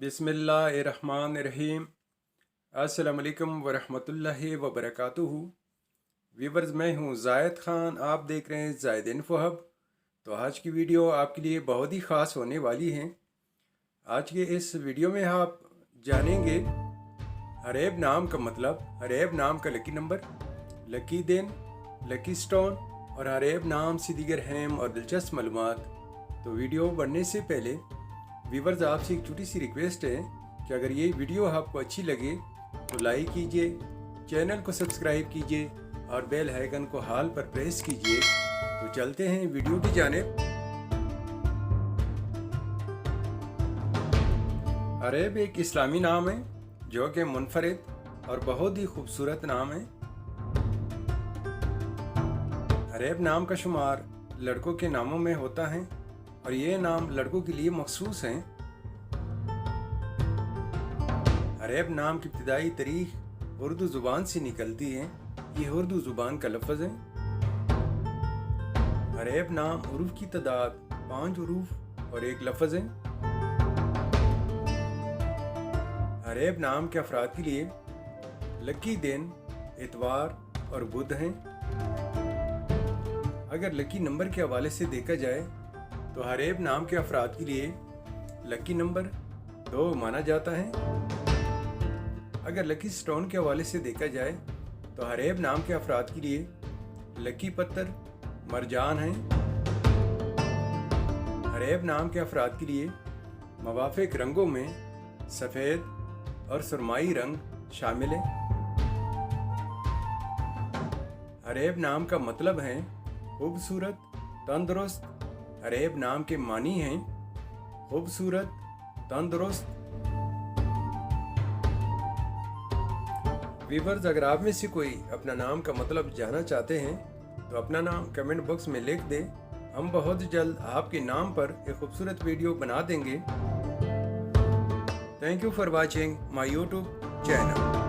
बिस्मिल्लाहिर्रहमानिर्रहीम। अस्सलाम वालेकुम वरहमतुल्लाहि वबरकातुहू। व्यूवर्स, मैं हूँ जायद ख़ान, आप देख रहे हैं जायद इन्फो हब। तो आज की वीडियो आपके लिए बहुत ही ख़ास होने वाली है। आज के इस वीडियो में आप जानेंगे हरेब नाम का मतलब, हरेब नाम का लकी नंबर, लकी दिन, लकी स्टोन और हरेब नाम से दीगर अहम और दिलचस्प मालूमात। तो वीडियो बढ़ने से पहले व्यूवर्स, आपसे एक छोटी सी रिक्वेस्ट है कि अगर ये वीडियो आपको अच्छी लगे तो लाइक कीजिए, चैनल को सब्सक्राइब कीजिए और बेल आइकन को हाल पर प्रेस कीजिए। तो चलते हैं वीडियो की जानिब। हरेब एक इस्लामी नाम है जो कि मुनफरिद और बहुत ही खूबसूरत नाम है। हरेब नाम का शुमार लड़कों के नामों में होता है और ये नाम लड़कों के लिए मखसूस हैं। हरेब नाम की इब्तिदाई तारीख उर्दू ज़ुबान से निकलती है। ये उर्दू ज़ुबान का लफ्ज़ है। हरेब नाम उरूफ की तादाद 5 उरूफ और एक लफ्ज़ है। हरेब नाम के अफराद के लिए लकी दिन इतवार और बुध हैं। अगर लकी नंबर के हवाले से देखा जाए तो हरेब नाम के अफराद के लिए लकी नंबर 2 माना जाता है। अगर लकी स्टोन के हवाले से देखा जाए तो हरेब नाम के अफराद के लिए लकी पत्थर मरजान है। हरेब नाम के अफराद के लिए मवाफिक रंगों में सफ़ेद और सुरमाई रंग शामिल है। हरेब नाम का मतलब है खूबसूरत, तंदुरुस्त। हरेब नाम के मानी हैं खूबसूरत, तंदुरुस्त। व्यूअर्स, अगर आप में से कोई अपना नाम का मतलब जानना चाहते हैं तो अपना नाम कमेंट बॉक्स में लिख दें। हम बहुत जल्द आपके नाम पर एक खूबसूरत वीडियो बना देंगे। Thank you for watching my YouTube channel.